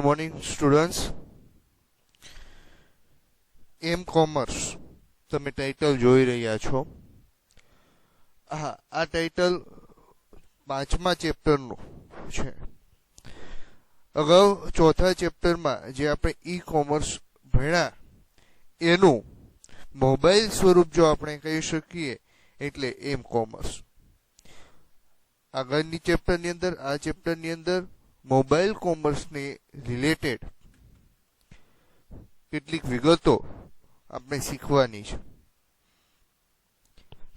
Good morning students. M commerce તમે title જોઈ રહ્યા છો. હા, આ ટાઇટલ 5મા ચેપ્ટરનું છે. અગાઉ 4થા ચેપ્ટરમાં જે આપણે ઈ કોમર્સ ભણ્યા એનું મોબાઈલ સ્વરૂપ જો આપણે કહી શકીએ એટલે એમ કોમર્સ. આગળની ચેપ્ટરની અંદર આ ચેપ્ટરની અંદર મોબાઈલ કોમર્સને રિલેટેડ કેટલીક વિગતો આપણે શીખવાની છે.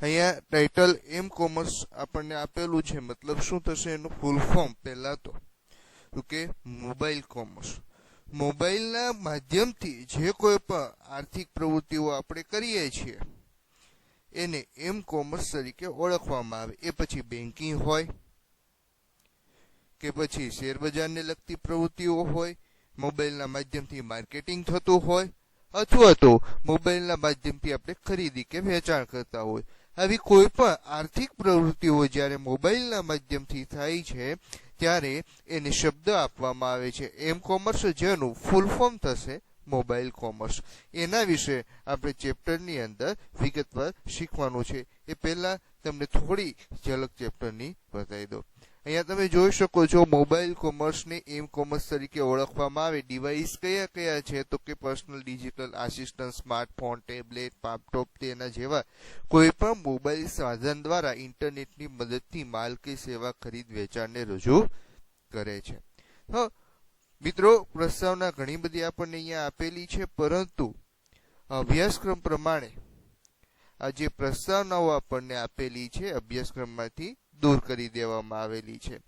અહીંયા ટાઇટલ એમ કોમર્સ આપણને આપેલું છે, મતલબ શું થશે એનું ફૂલ ફોર્મ પહેલા તો કે મોબાઈલ કોમર્સ. મોબાઈલના માધ્યમથી જે કોઈ પણ આર્થિક પ્રવૃત્તિઓ આપણે કરીએ છીએ એને એમ કોમર્સ તરીકે ઓળખવામાં આવે. એ પછી બેન્કિંગ હોય કે પછી શેરબજારને લગતી પ્રવૃત્તિઓ હોય, મોબાઈલના માધ્યમથી માર્કેટિંગ થતું હોય, અથવા તો મોબાઈલના માધ્યમથી આપણે ખરીદી કે વેચાણ કરતા હોય. આવી કોઈ પણ આર્થિક પ્રવૃત્તિઓ જ્યારે મોબાઈલના માધ્યમથી થાય છે ત્યારે એને શબ્દ આપવામાં આવે છે એમ કોમર્સ, જેનું ફૂલ ફોર્મ થશે મોબાઈલ કોમર્સ. એના વિશે આપણે ચેપ્ટરની અંદર વિગતવાર શીખવાનું છે. એ પહેલા તમને થોડી ઝલક ચેપ્ટરની બતાવી દો. અહીંયા તમે જોઈ શકો છો મોબાઈલ કોમર્સને એમ કોમર્સ તરીકે ઓળખવામાં આવે. ડિવાઇસ કયા કયા છે તો કે personal digital assistant, smartphone, tablet, laptop તેના જેવા કોઈ પણ મોબાઈલ સાધન દ્વારા ઇન્ટરનેટની મદદથી માલ કે સેવા ખરીદ વેચાણને રજૂ કરે છે. મિત્રો, પ્રસ્તાવના ઘણી બધી આપણને અહીંયા આપેલી છે, પરંતુ અભ્યાસક્રમ પ્રમાણે આ જે પ્રસ્તાવનાઓ આપણને આપેલી છે અભ્યાસક્રમમાંથી દૂર કરી દેવામાં આવેલી છે.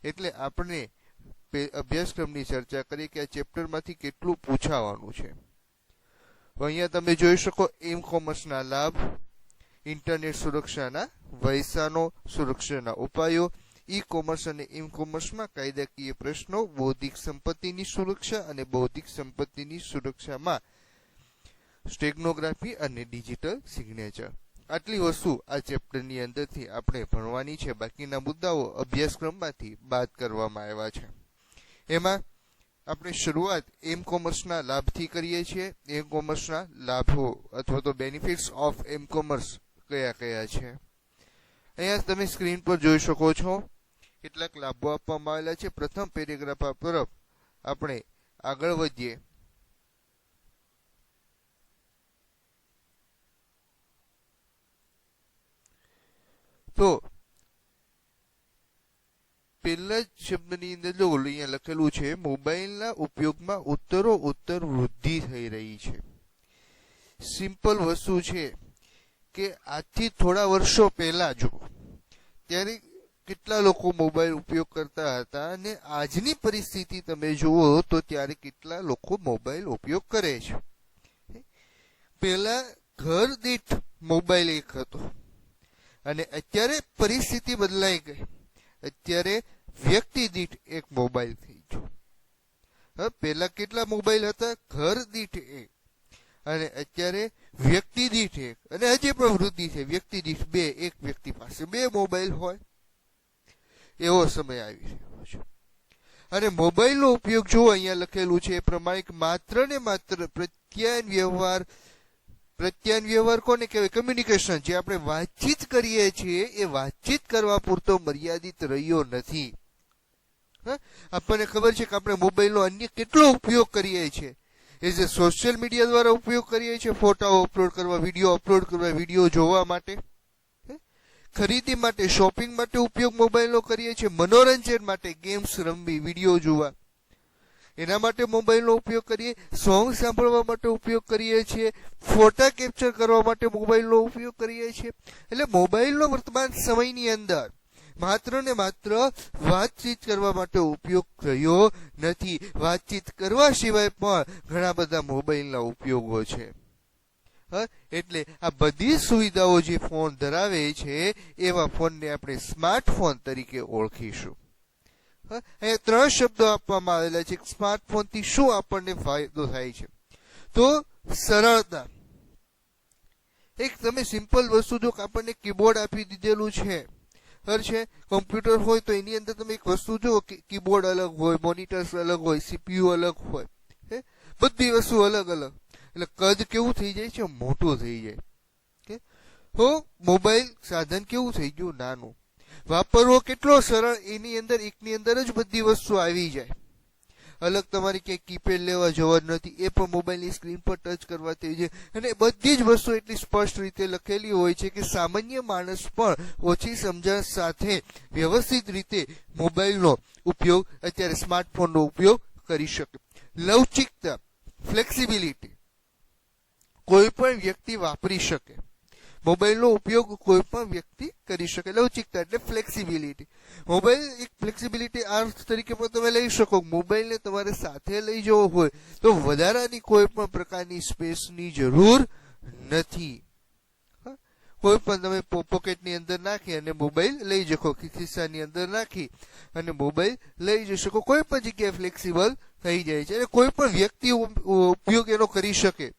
એટલે આપણે અભ્યાસક્રમની ચર્ચા કરીએ કે આ ચેપ્ટરમાંથી કેટલું પૂછાવાનું છે. અહીંયા તમે જોઈ શકો એમ કોમર્સના લાભ, ઇન્ટરનેટ સુરક્ષાના વયસાનો, સુરક્ષાના ઉપાયો, ઈ કોમર્સ અને એમ કોમર્સમાં કાયદાકીય પ્રશ્નો, બૌદ્ધિક સંપત્તિની સુરક્ષા અને બૌદ્ધિક સંપત્તિની સુરક્ષામાં સ્ટેગ્નોગ્રાફી અને ડિજિટલ સિગ્નેચર. આટલી વસ્તુ આ ચેપ્ટરની અંદરથી આપણે ભણવાની છે. બાકીના મુદ્દાઓ અભ્યાસક્રમમાંથી બાદ કરવામાં આવ્યા છે. એમાં આપણે શરૂઆત એમ કોમર્સના લાભથી કરીએ છીએ. એમ કોમર્સના લાભો અથવા તો બેનિફિટ્સ ઓફ એમ કોમર્સ કયા કયા છે અહીંયા તમે સ્ક્રીન પર જોઈ શકો છો. કેટલાક લાભો આપવામાં આવેલા છે. પ્રથમ પેરેગ્રાફ તરફ આપણે આગળ વધીએ તો પહેલા જ શબ્દની અંદર જો અહીંયા લખેલું છે મોબાઈલના ઉપયોગમાં ઉત્તરોત્તર વૃદ્ધિ થઈ રહી છે. સિમ્પલ વસ્તુ છે કે આજથી થોડા વર્ષો પહેલા જો ત્યારે કેટલા લોકો મોબાઈલ ઉપયોગ કરતા હતા અને આજની પરિસ્થિતિ તમે જુઓ તો ત્યારે કેટલા લોકો મોબાઈલ ઉપયોગ કરે છે. પહેલા ઘર દીઠ મોબાઈલ એક હતો અને અત્યારે પરિસ્થિતિ બદલાઈ ગઈ. અત્યારે વ્યક્તિ દીઠ એક મોબાઈલ થઈ ગયો. પહેલા કેટલા મોબાઈલ હતા? ઘર દીઠ એક, અને અત્યારે વ્યક્તિ દીઠ એક, અને હજી પણ વૃદ્ધિ છે, વ્યક્તિ દીઠ બે. એક વ્યક્તિ પાસે બે મોબાઈલ હોય એવો સમય આવી રહ્યો છે. અને મોબાઈલનો ઉપયોગ જો અહીંયા લખેલું છે એ પ્રમાણે માત્ર ને માત્ર પ્રત્યાયન વ્યવહાર કોને કહેવાય? કમ્યુનિકેશન. જે આપણે વાતચીત કરીએ છીએ એ વાતચીત કરવા પૂરતો મર્યાદિત રહ્યો નથી. આપણને ખબર છે કે આપણે મોબાઈલનો અન્ય કેટલો ઉપયોગ કરીએ છીએ. એ જે સોશિયલ મીડિયા દ્વારા ઉપયોગ કરીએ છીએ, ફોટાઓ અપલોડ કરવા, વિડીયો અપલોડ કરવા, વિડીયો જોવા માટે, ખરીદી માટે, શોપિંગ માટે ઉપયોગ મોબાઈલનો કરીએ છીએ, મનોરંજન માટે, ગેમ્સ રમવી, વિડીયો જોવા એના માટે મોબાઈલનો ઉપયોગ કરીએ, સોંગ સાંભળવા માટે ઉપયોગ કરીએ છીએ, ફોટા કેપ્ચર કરવા માટે મોબાઈલનો ઉપયોગ કરીએ છીએ. એટલે મોબાઈલનો વર્તમાન સમયની અંદર માત્ર ને માત્ર વાતચીત કરવા માટે ઉપયોગ થયો નથી. વાતચીત કરવા સિવાય પણ ઘણા બધા મોબાઈલના ઉપયોગો છે. એટલે આ બધી સુવિધાઓ જે ફોન ધરાવે છે એવા ફોનને આપણે સ્માર્ટફોન તરીકે ઓળખીશું. અહીંયા 3 શબ્દો આપવામાં આવેલા છે. સ્માર્ટફોનથી શું આપણને ફાયદો થાય છે? તો સરળતા. એક તમે સિમ્પલ વસ્તુ જો આપણને કીબોર્ડ આપી દીધેલું છે છે. કોમ્પ્યુટર હોય તો એની અંદર તમે એક વસ્તુ જુઓ કે કીબોર્ડ અલગ હોય, મોનિટર્સ અલગ હોય, સીપીયુ અલગ હોય, બધી વસ્તુ અલગ અલગ, એટલે કદ કેવું થઈ જાય છે, મોટું થઈ જાય. તો મોબાઈલ સાધન કેવું થઈ ગયું, નાનું. વાપરવો કેટલો સરળ, એની અંદર એકની અંદર જ બધી વસ્તુ આવી જાય. અલગ તમારે ક્યાંય કીપેડ લેવા જવા નથી, એ પણ મોબાઈલની સ્ક્રીન પર ટચ કરવા થઈ જાય. અને બધી જ વસ્તુ એટલી સ્પષ્ટ રીતે લખેલી હોય છે કે સામાન્ય માણસ પણ ઓછી સમજણ સાથે વ્યવસ્થિત રીતે મોબાઈલનો ઉપયોગ, અત્યારે સ્માર્ટફોનનો ઉપયોગ કરી શકે. લવચિકતા, ફ્લેક્સિબિલિટી, કોઈ પણ વ્યક્તિ વાપરી શકે. મોબાઈલનો ઉપયોગ કોઈ પણ વ્યક્તિ કરી શકે. લવચિકતા એટલે ફ્લેક્સિબિલિટી. મોબાઈલ એક ફ્લેક્સિબિલિટી અર્થ તરીકે પણ તમે લઈ શકો. મોબાઈલને તમારે સાથે લઈ જવો હોય તો વધારાની કોઈ પણ પ્રકારની સ્પેસની જરૂર નથી. કોઈ પણ તમે પોકેટની અંદર નાખી અને મોબાઈલ લઈ જશો, ખિસ્સાની અંદર નાખી અને મોબાઈલ લઈ જઈ શકો. કોઈ પણ જગ્યાએ ફ્લેક્સિબલ થઈ જાય છે અને કોઈ પણ વ્યક્તિ ઉપયોગ એનો કરી શકે.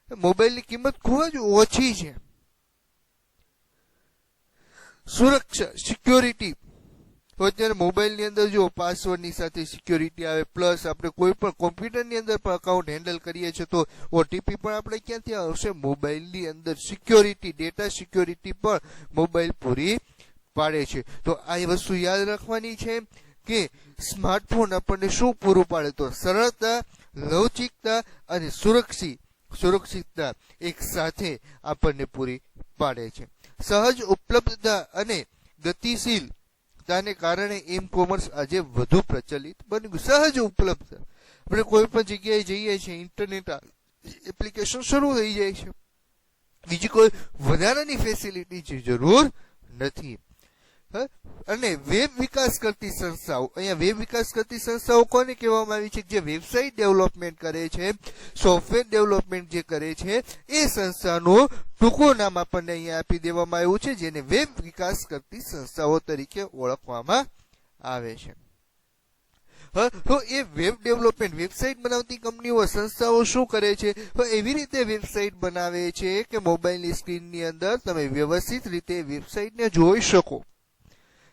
મોબાઈલની કિંમત ખૂબ જ ઓછી છે. સુરક્ષા, સિક્યોરિટી, અત્યારે મોબાઈલની અંદર જો પાસવર્ડની સાથે સિક્યોરિટી આવે, પ્લસ આપણે કોઈ પણ કોમ્પ્યુટરની અંદર પણ અકાઉન્ટ હેન્ડલ કરીએ છીએ તો ઓટીપી પણ આપણે ક્યાંથી આવશે, મોબાઈલની અંદર. સિક્યોરિટી, ડેટા સિક્યોરિટી પણ મોબાઈલ પૂરી પાડે છે. તો આ વસ્તુ યાદ રાખવાની છે કે સ્માર્ટફોન આપણને શું પૂરું પાડે, તો સરળતા, લવચિકતા અને સુરક્ષિતતા એક સાથે આપણને પૂરી પાડે છે. સહજ ઉપલબ્ધતા અને ગતિશીલતાને કારણે ઈ કોમર્સ આજે વધુ પ્રચલિત બન્યું. સહજ ઉપલબ્ધતા, આપણે કોઈ પણ જગ્યાએ જઈએ છીએ, ઇન્ટરનેટ એપ્લિકેશન શરૂ થઈ જાય છે, બીજી કોઈ વધારાની ફેસિલિટીની જરૂર નથી. અને વેબ વિકાસ કરતી સંસ્થાઓ, અહીંયા વેબ વિકાસ કરતી સંસ્થાઓ કોને કહેવામાં આવી છે, જે વેબસાઇટ ડેવલપમેન્ટ કરે છે, સોફ્ટવેર ડેવલપમેન્ટ જે કરે છે, એ સંસ્થાનું ટૂંકું નામ આપણને અહીંયા આપી દેવામાં આવ્યું છે, જેને વેબ વિકાસ કરતી સંસ્થાઓ તરીકે ઓળખવામાં આવે છે. તો એ વેબ ડેવલપમેન્ટ, વેબસાઇટ બનાવતી કંપનીઓ, સંસ્થાઓ શું કરે છે, તો એવી રીતે વેબસાઇટ બનાવે છે કે મોબાઈલની સ્ક્રીનની અંદર તમે વ્યવસ્થિત રીતે વેબસાઇટને જોઈ શકો.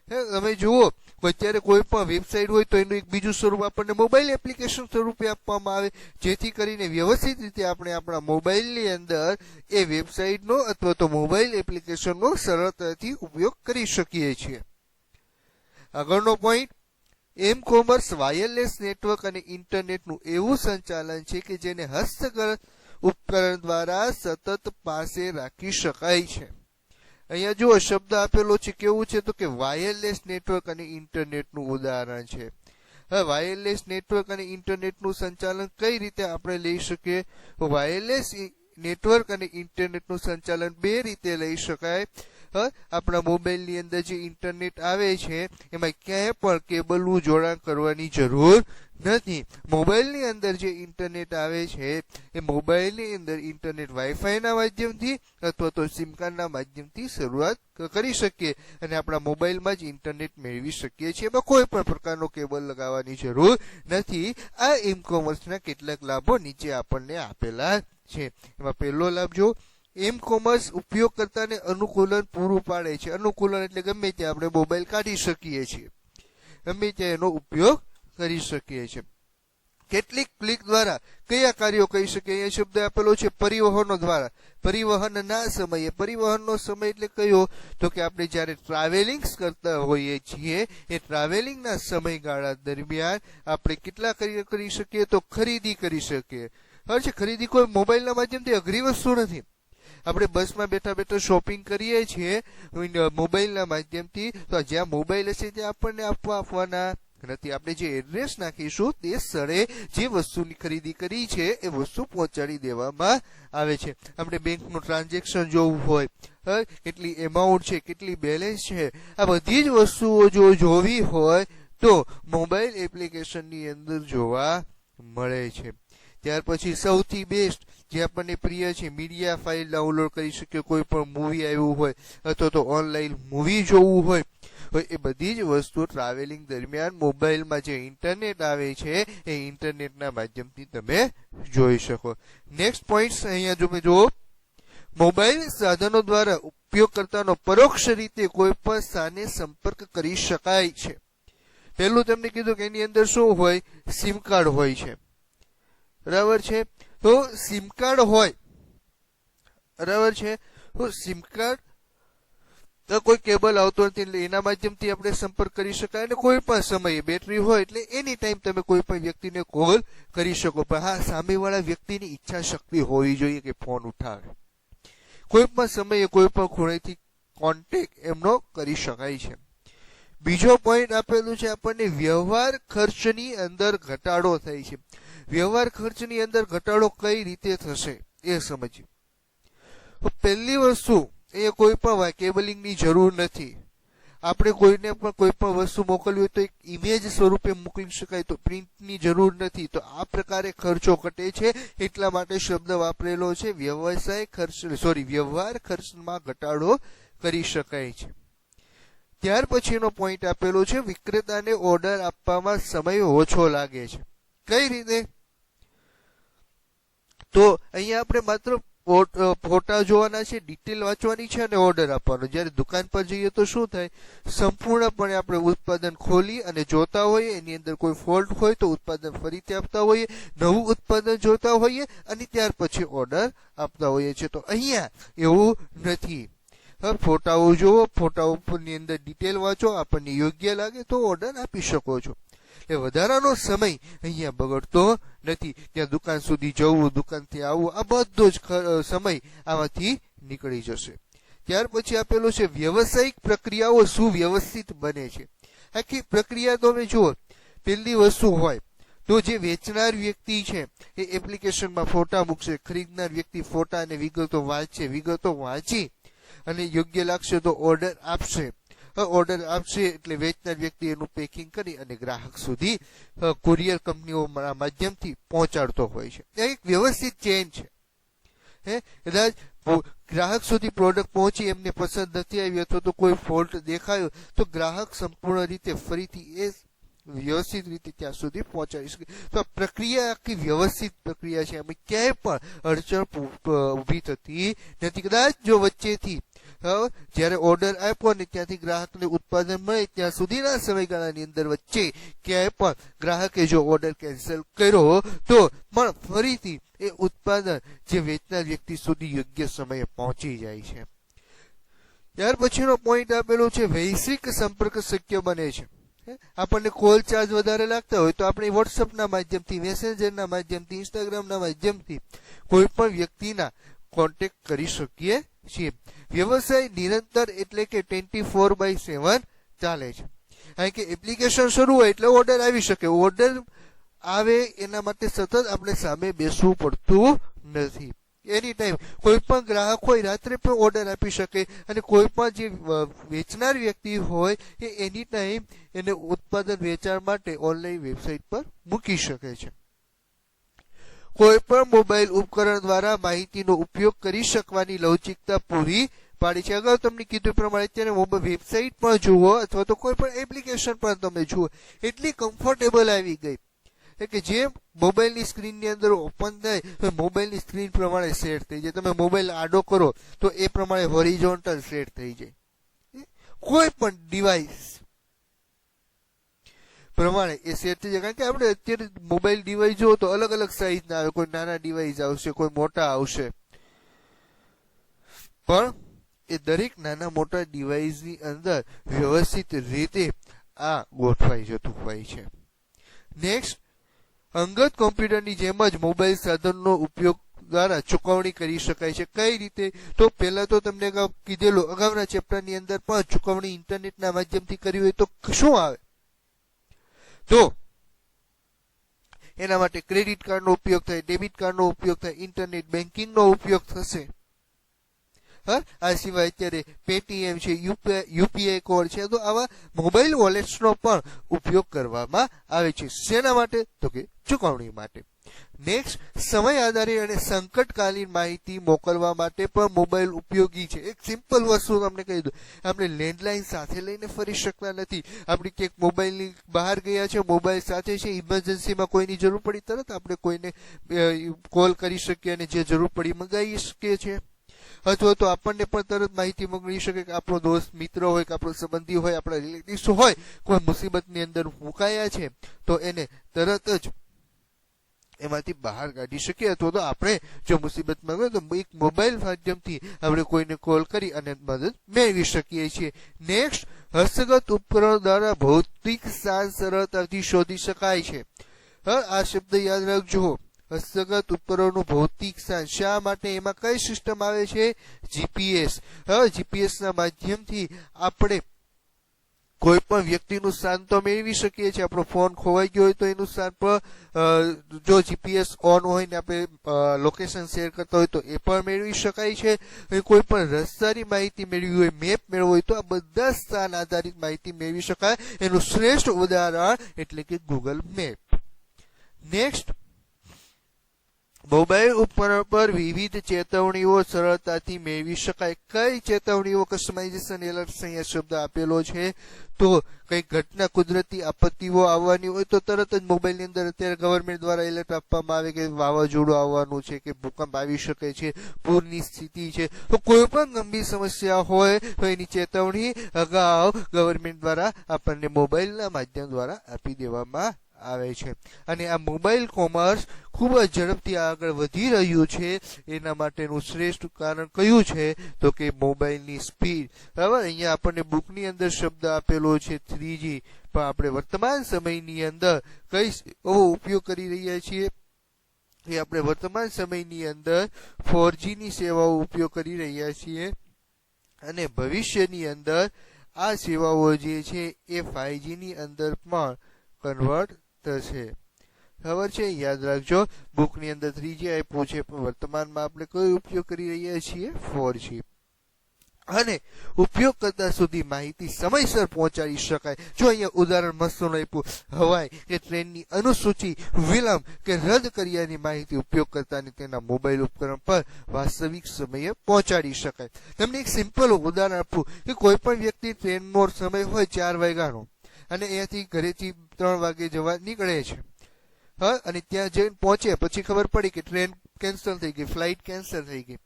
તમે જુઓ, અત્યારે કોઈ પણ વેબસાઇટ હોય તો એનું એક બીજું સ્વરૂપ આપણને મોબાઈલ એપ્લિકેશન સ્વરૂપે આપવામાં આવે, જેથી કરીને વ્યવસ્થિત રીતે આપણે આપણા મોબાઈલની અંદર એ વેબસાઇટનો અથવા તો મોબાઈલ એપ્લિકેશનનો સરળતાથી ઉપયોગ કરી શકીએ છીએ. આગળનો પોઈન્ટ, એમ કોમર્સ વાયરલેસ નેટવર્ક અને ઇન્ટરનેટનું એવું સંચાલન છે કે જેને હસ્તગત ઉપકરણ દ્વારા સતત પાસે રાખી શકાય છે. અહીંયા જુઓ શબ્દ આપેલો છે, કેવું છે, તો કે વાયરલેસ નેટવર્ક અને ઇન્ટરનેટનું ઉદાહરણ છે. હવે વાયરલેસ નેટવર્ક અને ઇન્ટરનેટનું સંચાલન કઈ રીતે આપણે લઈ શકીએ? વાયરલેસ નેટવર્ક અને ઇન્ટરનેટનું સંચાલન બે રીતે લઈ શકાય. આપણા મોબાઈલની અંદર જે ઇન્ટરનેટ આવે છે એમાં ક્યાંય પણ કેબલનું જોડાણ કરવાની જરૂર નથી. મોબાઈલની અંદર જે ઇન્ટરનેટ આવે છે એ મોબાઈલની અંદર ઇન્ટરનેટ વાઈફાઈના માધ્યમથી અથવા તો સિમ કાર્ડના માધ્યમથી શરૂઆત કરી શકીએ અને આપણા મોબાઈલમાં જ ઇન્ટરનેટ મેળવી શકીએ છીએ. એમાં કોઈ પણ પ્રકારનો કેબલ લગાવવાની જરૂર નથી. આ ઈ કોમર્સના કેટલાક લાભો નીચે આપણને આપેલા છે. એમાં પહેલો લાભ જો, એમ કોમર્સ ઉપયોગકર્તાને અનુકૂલન પૂરું પાડે છે. અનુકૂલન એટલે ગમે ત્યાં આપણે મોબાઈલ કાઢી શકીએ છીએ, ગમે ત્યાં એનો ઉપયોગ કરી શકીએ છીએ. કેટલીક ક્લિક દ્વારા કયા કાર્યો કરી શકીએ? અહીંયા શબ્દ આપેલો છે પરિવહનો દ્વારા. પરિવહનના સમયે, પરિવહનનો સમય એટલે કયો, તો કે આપણે જ્યારે ટ્રાવેલિંગ કરતા હોઈએ છીએ એ ટ્રાવેલિંગના સમયગાળા દરમિયાન આપણે કેટલા કાર્ય કરી શકીએ? તો ખરીદી કરી શકીએ. હવે ખરીદી કોઈ મોબાઈલના માધ્યમથી અઘરી વસ્તુ નથી. આપણે બસમાં બેઠા બેઠા શોપિંગ કરીએ છીએ મોબાઈલના માધ્યમથી, તો જ્યાં મોબાઈલ હશે ત્યાં આપણને આપવાના નથી. આપણે જે એડ્રેસ નાખીશું તે સ્થળે જે વસ્તુની ખરીદી કરી છે એ વસ્તુ પહોંચાડી દેવામાં આવે છે. આપણે બેંકનું ટ્રાન્ઝેક્શન જોવું હોય, કેટલી એમાઉન્ટ છે, કેટલી બેલેન્સ છે, આ બધી જ વસ્તુઓ જો જોવી હોય તો મોબાઈલ એપ્લિકેશનની અંદર જોવા મળે છે. ત્યાર પછી સૌથી બેસ્ટ જે આપણને પ્રિય છે, મીડિયા ફાઇલ ડાઉનલોડ કરી શકીએ. કોઈ પણ મૂવી આવ્યું હોય અથવા તો ઓનલાઈન મૂવી જોવું હોય, એ બધી જ વસ્તુ ટ્રાવેલિંગ દરમિયાન મોબાઈલમાં જે ઇન્ટરનેટ આવે છે એ ઇન્ટરનેટના માધ્યમથી તમે જોઈ શકો. નેક્સ્ટ પોઈન્ટ અહીંયા જો જુઓ, મોબાઈલ સાધનો દ્વારા ઉપયોગકર્તાનો પરોક્ષ રીતે કોઈ પણ સ્થાને સંપર્ક કરી શકાય છે. પહેલું તમને કીધું કે એની અંદર શું હોય, સિમ કાર્ડ હોય છે, બરાબર છે. તો સિમ કાર્ડ હોય, બરાબર છે. તો સિમ કાર્ડ તો કોઈ કેબલ આવતો નથી એટલે એના માધ્યમથી આપણે સંપર્ક કરી શકાય, અને કોઈ પણ સમયે બેટરી હોય એટલે એની ટાઈમ તમે કોઈ પણ વ્યક્તિને કોલ કરી શકો. પણ હા, સામેવાળા વ્યક્તિની ઈચ્છા શક્તિ હોવી જોઈએ કે ફોન ઉઠાવે. કોઈ પણ સમયે કોઈ પણ ખૂણેથી કોન્ટેક્ટ એમનો કરી શકાય છે. બીજો પોઈન્ટ આપેલું છે આપણને, વ્યવહાર ખર્ચની અંદર ઘટાડો થાય છે. વ્યવહાર ખર્ચની અંદર ઘટાડો કઈ રીતે થશે એ સમજીએ. પહેલી વસ્તુ, એ કોઈ પણ કેબલિંગની જરૂર નથી. આપણે કોઈને પણ કોઈ પણ વસ્તુ મોકલવી હોય તો એક ઇમેજ સ્વરૂપે મોકલી શકાય, તો પ્રિન્ટની જરૂર નથી. તો આ પ્રકારે ખર્ચો ઘટે છે, એટલા માટે શબ્દ વાપરેલો છે વ્યવહાર ખર્ચમાં ઘટાડો કરી શકાય છે. ત્યાર પછીનો પોઈન્ટ આપેલો છે, વિક્રેતાને ઓર્ડર આપવામાં સમય ઓછો લાગે છે. કઈ રીતે? તો અહીંયા આપણે માત્ર ફોટા જોવાના છે, ડિટેલ વાંચવાની છે અને ઓર્ડર આપવાનો. જ્યારે દુકાન પર જઈએ તો શું થાય, સંપૂર્ણપણે આપણે ઉત્પાદન ખોલી અને જોતા હોઈએ, એની અંદર કોઈ ફોલ્ટ હોય તો ઉત્પાદન ફરીથી આપતા હોઈએ, નવું ઉત્પાદન જોતા હોઈએ અને ત્યાર પછી ઓર્ડર આપતા હોઈએ છીએ. તો અહીંયા એવું નથી. ફોટાઓ જુઓ, ફોટાઓની અંદર ડિટેલ વાંચો, આપણને યોગ્ય લાગે તો ઓર્ડર આપી શકો છો. એ વધારાનો સમય અહીંયા બગડતો નથી. ત્યાં દુકાન સુધી જવું, દુકાનથી આવવું, આ બધો જ સમય આમાંથી નીકળી જશે. ત્યાર પછી આપેલું છે, વ્યવસાયિક પ્રક્રિયાઓ સુવ્યવસ્થિત બને છે. આખી પ્રક્રિયા તમે જુઓ, પહેલી વસ્તુ હોય તો જે વેચનાર વ્યક્તિ છે એ એપ્લિકેશનમાં ફોટા મૂકશે, ખરીદનાર વ્યક્તિ ફોટા અને વિગતો વાંચે, વિગતો વાંચી અને યોગ્ય લાગશે તો ઓર્ડર આપશે. ઓર્ડર આપશે એટલે વેચનાર વ્યક્તિ એનું પેકિંગ કરી અને ગ્રાહક સુધી કુરિયર કંપનીઓ માધ્યમથી પહોંચાડતો હોય છે. એક વ્યવસ્થિત ચેન છે. કદાચ ગ્રાહક સુધી પ્રોડક્ટ પહોંચી, એમને પસંદ નથી આવી અથવા તો કોઈ ફોલ્ટ દેખાયો તો ગ્રાહક સંપૂર્ણ રીતે ફરીથી એ વ્યવસ્થિત રીતે ત્યાં સુધી પહોંચાડી શકે. તો આ પ્રક્રિયા આખી વ્યવસ્થિત પ્રક્રિયા છે. એમાં ક્યાંય પણ અડચણ ઊભી થતી નથી. કદાચ જો વચ્ચેથી જ્યારે ઓર્ડર આપ્યો ને ત્યાંથી ગ્રાહકને ઉત્પાદન મળે ત્યાં સુધીના સમયગાળાની અંદર વચ્ચે ક્યાંય પણ ગ્રાહકે જો ઓર્ડર કેન્સલ કર્યો તો પણ ફરીથી એ ઉત્પાદન જે વેચનાર વ્યક્તિ સુધી યોગ્ય સમયે પહોંચી જાય છે. ત્યાર પછીનો પોઈન્ટ આપેલો છે, વૈશ્વિક સંપર્ક શક્ય બને છે. આપણને કોલ ચાર્જ વધારે લાગતા હોય તો આપણે વોટ્સઅપના માધ્યમથી, મેસેન્જરના માધ્યમથી, ઇન્સ્ટાગ્રામના માધ્યમથી કોઈ પણ વ્યક્તિના કોન્ટેક્ટ કરી શકીએ છીએ. વ્યવસાય નિરંતર એટલે કે 24/7 ચાલે છે. કારણ કે એપ્લિકેશન શરૂ હોય એટલે ઓર્ડર આવી શકે. ઓર્ડર આવે એના માટે સતત આપણે સામે બેસવું પડતું નથી. એની ટાઈમ કોઈ પણ ગ્રાહક હોય રાત્રે પણ ઓર્ડર આપી શકે, અને કોઈ પણ જે વેચનાર વ્યક્તિ હોય એ એની ટાઈમ એને ઉત્પાદન વેચાણ માટે ઓનલાઈન વેબસાઇટ પર મૂકી શકે છે. કોઈ પણ મોબાઈલ ઉપકરણ દ્વારા માહિતીનો ઉપયોગ કરી શકવાની લવચિકતા પૂરી પાડી છે. અગાઉ તમને કીધું પ્રમાણે અત્યારે વેબસાઇટ પણ જુઓ અથવા તો કોઈ પણ એપ્લિકેશન પણ તમે જુઓ, એટલી કમ્ફર્ટેબલ આવી ગઈ કે જે મોબાઈલની સ્ક્રીનની અંદર ઓપન થાય તો મોબાઈલની સ્ક્રીન પ્રમાણે સેટ થઈ જાય. તમે મોબાઈલ આડો કરો તો એ પ્રમાણે હોરિઝોન્ટલ સેટ થઈ જાય. કોઈ પણ ડિવાઇસ પ્રમાણે એ સેટ થઈ જાય. કારણ કે આપણે અત્યારે મોબાઈલ ડિવાઇસ જુઓ તો અલગ અલગ સાઈઝના આવે, કોઈ નાના ડિવાઇસ આવશે, કોઈ મોટા આવશે, પણ એ દરેક નાના મોટા ડિવાઇસની અંદર વ્યવસ્થિત રીતે આ ગોઠવાઈ જતું હોય છે. નેક્સ્ટ, અંગત કોમ્પ્યુટરની જેમ જ મોબાઈલ સાધનનો ઉપયોગ દ્વારા ચૂકવણી કરી શકાય છે. કઈ રીતે? તો પહેલા તો તમને કીધેલું અગાઉના ચેપ્ટરની અંદર પણ ચૂકવણી ઇન્ટરનેટના માધ્યમથી કરી હોય તો શું આવે, તો એના માટે ક્રેડિટ કાર્ડનો ઉપયોગ થાય, ડેબિટ કાર્ડનો ઉપયોગ થાય, ઇન્ટરનેટ બેન્કિંગનો ઉપયોગ થશે. આ સિવાય અત્યારે પેટીએમ છે, યુપીઆઈ કોડ છે, તો આવા મોબાઈલ વોલેટ્સનો પણ ઉપયોગ કરવામાં આવે છે. શેના માટે? તો કે ચૂકવણી માટે. નેક્સ્ટ, સમય આધારિત અને સંકટકાલીન માહિતી મોકલવા માટે પણ મોબાઈલ ઉપયોગી છે. એક સિમ્પલ વસ્તુ તમને કહી દઉં, આપણે લેન્ડલાઇન સાથે લઈને ફરી શકતા નથી. આપણે ક્યાંક મોબાઈલની બહાર ગયા છે, મોબાઈલ સાથે છે, ઇમરજન્સીમાં કોઈની જરૂર પડી તરત આપણે કોઈને કોલ કરી શકીએ અને જે જરૂર પડી મંગાવી શકીએ છીએ. અથવા તો આપણને પણ તરત માહિતી મળી શકે કે આપણો દોસ્ત મિત્ર હોય કે આપણો સંબંધી હોય આપણા રિલેટિવ્સ હોય કોઈ મુસીબતની અંદર મુકાયા છે તો એને તરત જ એમાંથી બહાર કાઢી શકીએ અથવા તો આપણે જો મુસીબતમાં હોય તો એક મોબાઈલ માધ્યમથી આપણે કોઈને કોલ કરી અને મદદ મેળવી શકીએ છીએ. નેક્સ્ટ, હસ્તગત ઉપકરણો દ્વારા ભૌતિક સ્થાન સરળતાથી શોધી શકાય છે. આ શબ્દ યાદ રાખજો, હસ્તગત ઉપકરણોનું ભૌતિક સ્થાન. શા માટે? એમાં કઈ સિસ્ટમ આવે છે? જીપીએસ. જીપીએસ ના માધ્યમથી આપણે કોઈ પણ વ્યક્તિનું સ્થાન તો મેળવી શકીએ છીએ. આપણો ફોન ખોવાઈ ગયો હોય તો એનું સ્થાન પર જો જીપીએસ ઓન હોય ને આપણે લોકેશન શેર કરતા હોય તો એ પણ મેળવી શકાય છે. કોઈ પણ રસ્તાની માહિતી મેળવી હોય, મેપ મેળવવો હોય તો આ બધા સ્થાન આધારિત માહિતી મેળવી શકાય. એનું શ્રેષ્ઠ ઉદાહરણ એટલે કે ગૂગલ મેપ. નેક્સ્ટ, મોબાઈલ ઉપકરણ પર વિવિધ ચેતવણીઓ સરળતાથી મેળવી શકાય. કઈ ચેતવણીઓ? કસ્ટમાઇઝેશન એલર્ટ અહીંયા શબ્દ આપેલો છે. તો કઈ ઘટના, કુદરતી આપત્તિઓ આવવાની હોય તો તરત જ મોબાઈલની અંદર અત્યારે ગવર્મેન્ટ દ્વારા એલર્ટ આપવામાં આવે કે વાવાઝોડું આવવાનું છે કે ભૂકંપ આવી શકે છે, પૂરની સ્થિતિ છે. તો કોઈ પણ ગંભીર સમસ્યા હોય તો એની ચેતવણી અગાઉ ગવર્મેન્ટ દ્વારા આપણને મોબાઈલના માધ્યમ દ્વારા આપી દેવામાં આવે છે. અને આ મોબાઈલ કોમર્સ ખૂબ જ ઝડપથી આગળ વધી રહ્યું છે. એના માટેનું શ્રેષ્ઠ કારણ કયું છે? તો કે મોબાઈલની સ્પીડ. બરાબર, અહીંયા આપણને બુકની અંદર શબ્દ આપેલો છે 3G, પણ આપણે વર્તમાન સમયની અંદર કઈ ઉપયોગ કરી રહ્યા છીએ? એ આપણે વર્તમાન સમયની અંદર 4G ની સેવાઓ ઉપયોગ કરી રહ્યા છીએ અને ભવિષ્યની અંદર આ સેવાઓ જે છે એ 5G ની અંદર પણ કન્વર્ટ થશે. ખબર છે? યાદ રાખજો, બુકની અંદર 3G આપ્યું છે પણ વર્તમાનમાં આપણે કયો ઉપયોગ કરી રહ્યા છીએ? 4G. અને ઉપયોગકર્તા સુધી માહિતી સમયસર પહોંચાડી શકાય. જો અહીંયા ઉદાહરણ મસ્તનું આપ્યું, હવાઈ કે ટ્રેનની અનુસૂચિ, વિલંબ કે રદ કર્યાની માહિતી ઉપયોગકર્તાને તેના મોબાઈલ ઉપકરણ પર વાસ્તવિક સમયે પહોંચાડી શકાય. તમને એક સિમ્પલ ઉદાહરણ આપું કે કોઈ પણ વ્યક્તિ ટ્રેનનો સમય હોય 4 વાગ્યાનો અને અહીંયાથી ઘરેથી 3 વાગે જવા નીકળે છે, અને ત્યાં જઈને પહોંચે પછી ખબર પડી કે ટ્રેન કેન્સલ થઈ ગઈ, ફ્લાઇટ કેન્સલ થઈ ગઈ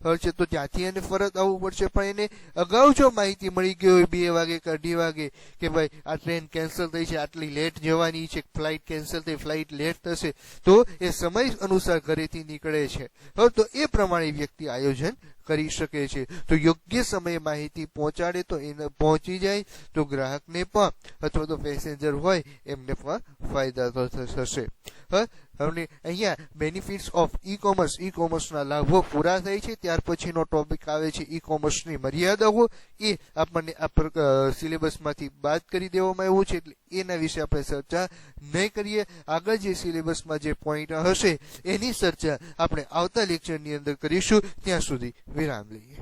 છે, તો ત્યાંથી એને ફરત આવવું પડશે. પણ એને અગાઉ જો માહિતી મળી ગઈ હોય 2 વાગે કે 2:30 વાગે કે ભાઈ આ ટ્રેન કેન્સલ થઈ છે, આટલી લેટ જવાની છે, ફ્લાઇટ કેન્સલ થઈ, ફ્લાઇટ લેટ થશે, તો એ સમય અનુસાર ઘરેથી નીકળે છે. તો એ પ્રમાણે વ્યક્તિ આયોજન કરી શકે છે. તો યોગ્ય સમયે માહિતી પહોંચાડે તો એને પહોંચી જાય તો ગ્રાહકને પણ અથવા તો પેસેન્જર હોય એમને પણ ફાયદા થશે. હવે અહીંયા બેનિફિટ્સ ઓફ ઈ કોમર્સના લાભો પૂરા થાય છે. ત્યાર પછીનો ટોપિક આવે છે ઈ કોમર્સની મર્યાદાઓ. એ આપણને આ સિલેબસમાંથી બાદ કરી દેવામાં આવ્યું છે, એટલે એના વિશે આપણે ચર્ચા નહીં કરીએ. આગળ જે સિલેબસમાં જે પોઈન્ટ હશે એની ચર્ચા આપણે આવતા લેક્ચરની અંદર કરીશું. ત્યાં સુધી વિરામ લઈએ.